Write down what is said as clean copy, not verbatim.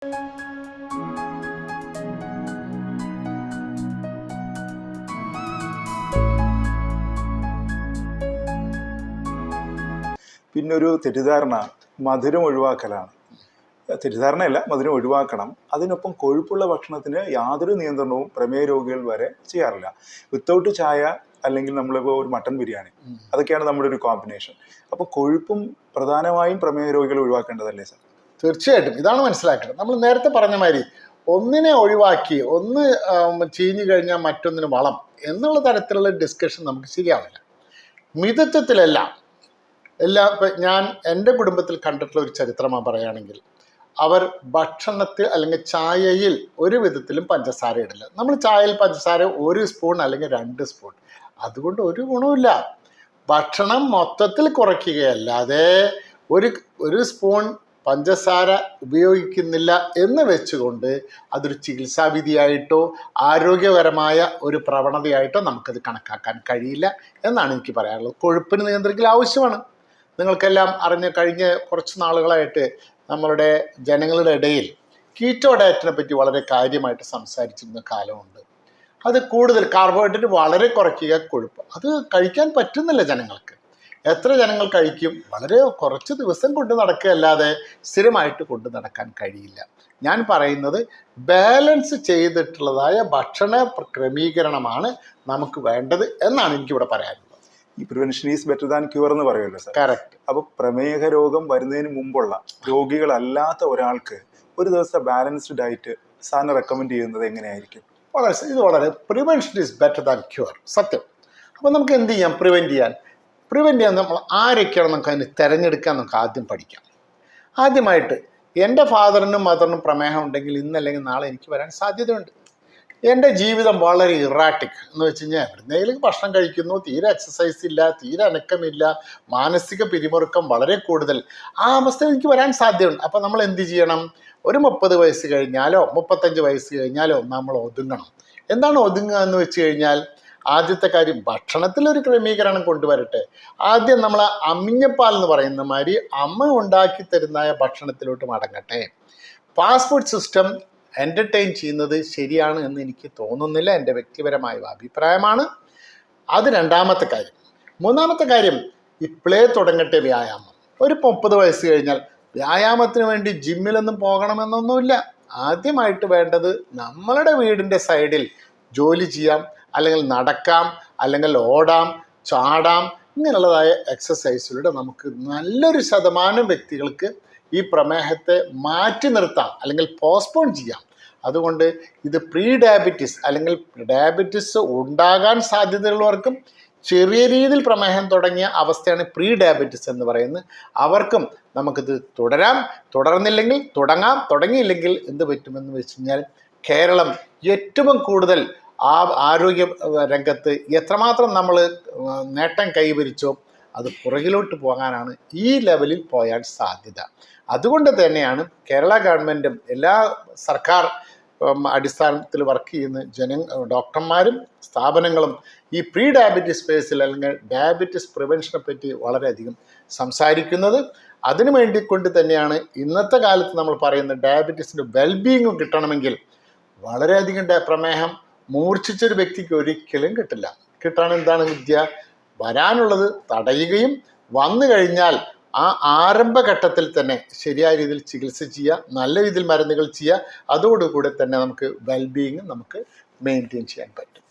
പിന്നൊരു തെറ്റിദ്ധാരണ മധുരം ഒഴിവാക്കലാണ്. തെറ്റിദ്ധാരണയല്ല, മധുരം ഒഴിവാക്കണം. അതിനൊപ്പം കൊഴുപ്പുള്ള ഭക്ഷണത്തിന് യാതൊരു നിയന്ത്രണവും പ്രമേയ രോഗികൾ വരെ ചെയ്യാറില്ല. വിത്തൗട്ട് ചായ അല്ലെങ്കിൽ നമ്മളിപ്പോൾ ഒരു മട്ടൻ ബിരിയാണി, അതൊക്കെയാണ് നമ്മുടെ ഒരു കോമ്പിനേഷൻ. അപ്പോൾ കൊഴുപ്പും പ്രധാനമായും പ്രമേയ രോഗികൾ ഒഴിവാക്കേണ്ടതല്ലേ സാർ? തീർച്ചയായിട്ടും ഇതാണ് മനസ്സിലാക്കേണ്ടത്. നമ്മൾ നേരത്തെ പറഞ്ഞ മാതിരി ഒന്നിനെ ഒഴിവാക്കി ഒന്ന് ചീഞ്ഞു കഴിഞ്ഞാൽ മറ്റൊന്നിന് വളം എന്നുള്ള തരത്തിലുള്ള ഡിസ്കഷൻ നമുക്ക് ശരിയാവില്ല. മിതത്വത്തിലെല്ലാം ഞാൻ എൻ്റെ കുടുംബത്തിൽ കണ്ടിട്ടുള്ള ഒരു ചരിത്രമാണ് പറയുകയാണെങ്കിൽ, അവർ ഭക്ഷണത്തിൽ അല്ലെങ്കിൽ ചായയിൽ ഒരു വിധത്തിലും പഞ്ചസാര ഇടില്ല. നമ്മൾ ചായയിൽ പഞ്ചസാര 1 സ്പൂൺ അല്ലെങ്കിൽ 2 സ്പൂൺ, അതുകൊണ്ട് ഒരു ഗുണവുമില്ല. ഭക്ഷണം മൊത്തത്തിൽ കുറയ്ക്കുകയല്ലാതെ ഒരു സ്പൂൺ പഞ്ചസാര ഉപയോഗിക്കുന്നില്ല എന്ന് വെച്ചുകൊണ്ട് അതൊരു ചികിത്സാവിധിയായിട്ടോ ആരോഗ്യപരമായ ഒരു പ്രവണതയായിട്ടോ നമുക്കത് കണക്കാക്കാൻ കഴിയില്ല എന്നാണ് എനിക്ക് പറയാനുള്ളത്. കൊഴുപ്പിന് നിയന്ത്രിക്കൽ ആവശ്യമാണ്. നിങ്ങൾക്കെല്ലാം കഴിഞ്ഞ കുറച്ച് നാളുകളായിട്ട് നമ്മളുടെ ജനങ്ങളുടെ ഇടയിൽ കീറ്റോ ഡയറ്റിനെ പറ്റി വളരെ കാര്യമായിട്ട് സംസാരിച്ചിരുന്ന കാലമുണ്ട്. അത് കൂടുതൽ കാർബോഹൈഡ്രേറ്റ് വളരെ കുറയ്ക്കുക, കൊഴുപ്പ് അത് കഴിക്കാൻ പറ്റുന്നില്ല ജനങ്ങൾക്ക്. എത്ര ജനങ്ങൾ കഴിക്കും? വളരെ കുറച്ച് ദിവസം കൊണ്ട് നടക്കുകയല്ലാതെ സ്ഥിരമായിട്ട് കൊണ്ട് നടക്കാൻ കഴിയില്ല. ഞാൻ പറയുന്നത് ബാലൻസ് ചെയ്തിട്ടുള്ളതായ ഭക്ഷണ ക്രമീകരണമാണ് നമുക്ക് വേണ്ടത് എന്നാണ് എനിക്കിവിടെ പറയാനുള്ളത്. ഈ prevention is better than cure എന്ന് പറയുമല്ലോ സാർ. കറക്റ്റ്. അപ്പോൾ പ്രമേഹ രോഗം വരുന്നതിന് മുമ്പുള്ള രോഗികളല്ലാത്ത ഒരാൾക്ക് ഒരു ദിവസത്തെ ബാലൻസ്ഡ് ഡയറ്റ് സാറിന് റെക്കമെൻഡ് ചെയ്യുന്നത് എങ്ങനെയായിരിക്കും? ഇത് വളരെ prevention is better than cure, സത്യം. അപ്പോൾ നമുക്ക് എന്ത് ചെയ്യാം? പ്രിവെൻറ്റ് ചെയ്യാൻ നമ്മൾ ആരൊക്കെയാണ് നമുക്ക് അതിന് തിരഞ്ഞെടുക്കാൻ നമുക്ക് ആദ്യം പഠിക്കാം. ആദ്യമായിട്ട് എൻ്റെ ഫാദറിനും മദറിനും പ്രമേഹം ഉണ്ടെങ്കിൽ ഇന്നല്ലെങ്കിൽ നാളെ എനിക്ക് വരാൻ സാധ്യതയുണ്ട്. എൻ്റെ ജീവിതം വളരെ ഇറാറ്റിക് എന്ന് വെച്ച് കഴിഞ്ഞാൽ എവിടുന്നേലും ഭക്ഷണം കഴിക്കുന്നു, തീരെ എക്സസൈസ് ഇല്ല, തീരെ അനക്കമില്ല, മാനസിക പിരിമുറുക്കം വളരെ കൂടുതൽ, ആ അവസ്ഥയിൽ എനിക്ക് വരാൻ സാധ്യതയുണ്ട്. അപ്പോൾ നമ്മൾ എന്ത് ചെയ്യണം? ഒരു 30 വയസ്സ് കഴിഞ്ഞാലോ 35 വയസ്സ് കഴിഞ്ഞാലോ നമ്മൾ ഒതുങ്ങണം. എന്താണ് ഒതുങ്ങുക എന്ന് വെച്ച് കഴിഞ്ഞാൽ, ആദ്യത്തെ കാര്യം ഭക്ഷണത്തിലൊരു ക്രമീകരണം കൊണ്ടുവരട്ടെ. ആദ്യം നമ്മൾ അമ്മിഞ്ഞപ്പാൽ എന്ന് പറയുന്ന മാതിരി അമ്മ ഉണ്ടാക്കി തരുന്ന ഭക്ഷണത്തിലോട്ട് മടങ്ങട്ടെ. ഫാസ്റ്റ് ഫുഡ് സിസ്റ്റം എൻ്റർടൈൻ ചെയ്യുന്നത് ശരിയാണ് എന്ന് എനിക്ക് തോന്നുന്നില്ല, എൻ്റെ വ്യക്തിപരമായ അഭിപ്രായമാണ്. അത് രണ്ടാമത്തെ കാര്യം. മൂന്നാമത്തെ കാര്യം, ഇപ്പോഴേ തുടങ്ങട്ടെ വ്യായാമം. ഒരു 30 വയസ്സ് കഴിഞ്ഞാൽ വ്യായാമത്തിന് വേണ്ടി ജിമ്മിലൊന്നും പോകണമെന്നൊന്നുമില്ല. ആദ്യമായിട്ട് വേണ്ടത് നമ്മളുടെ വീടിൻ്റെ സൈഡിൽ ജോലി ചെയ്യാം, അല്ലെങ്കിൽ നടക്കാം, അല്ലെങ്കിൽ ഓടാം, ചാടാം. ഇങ്ങനെയുള്ളതായ എക്സസൈസിലൂടെ നമുക്ക് നല്ലൊരു ശതമാനം വ്യക്തികൾക്ക് ഈ പ്രമേഹത്തെ മാറ്റി നിർത്താം, അല്ലെങ്കിൽ പോസ്റ്റ്പോൺ ചെയ്യാം. അതുകൊണ്ട് ഇത് പ്രീ ഡയബറ്റിസ് അല്ലെങ്കിൽ ഡയബറ്റിസ് ഉണ്ടാകാൻ സാധ്യതയുള്ളവർക്കും ചെറിയ രീതിയിൽ പ്രമേഹം തുടങ്ങിയ അവസ്ഥയാണ് പ്രീ ഡയബറ്റിസ് എന്ന് പറയുന്നത്. അവർക്കും നമുക്കിത് തുടർന്നില്ലെങ്കിൽ തുടങ്ങാം. തുടങ്ങിയില്ലെങ്കിൽ എന്ത് പറ്റുമെന്ന് വെച്ച് കഴിഞ്ഞാൽ, കേരളം ഏറ്റവും കൂടുതൽ ആരോഗ്യ രംഗത്ത് എത്രമാത്രം നമ്മൾ നേട്ടം കൈവരിച്ചോ അത് പുറകിലോട്ട് പോകാനാണ് ഈ ലെവലിൽ പോയാൽ സാധ്യത. അതുകൊണ്ട് തന്നെയാണ് കേരള ഗവൺമെൻറ്റും എല്ലാ സർക്കാർ അടിസ്ഥാനത്തിൽ വർക്ക് ചെയ്യുന്ന ഡോക്ടർമാരും സ്ഥാപനങ്ങളും ഈ പ്രീ ഡയബറ്റിസ് സ്പേസിൽ അല്ലെങ്കിൽ ഡയബറ്റിസ് പ്രിവെൻഷനെ പറ്റി വളരെയധികം സംസാരിക്കുന്നത്. അതിനു വേണ്ടിക്കൊണ്ട് തന്നെയാണ് ഇന്നത്തെ കാലത്ത് നമ്മൾ പറയുന്നത് ഡയബറ്റീസിൻ്റെ വെൽബീയിങ്ങും കിട്ടണമെങ്കിൽ വളരെയധികം പ്രമേഹം മൂർച്ഛിച്ചൊരു വ്യക്തിക്ക് ഒരിക്കലും കിട്ടില്ല. കിട്ടാൻ എന്താണ് വിദ്യ? വരാനുള്ളത് തടയുകയും വന്നു കഴിഞ്ഞാൽ ആ ആരംഭഘട്ടത്തിൽ തന്നെ ശരിയായ രീതിയിൽ ചികിത്സ ചെയ്യുക, നല്ല രീതിയിൽ മരുന്നുകൾ ചെയ്യുക. അതോടുകൂടി തന്നെ നമുക്ക് വെൽബീയിങ് നമുക്ക് മെയിൻറ്റെയിൻ ചെയ്യാൻ പറ്റും.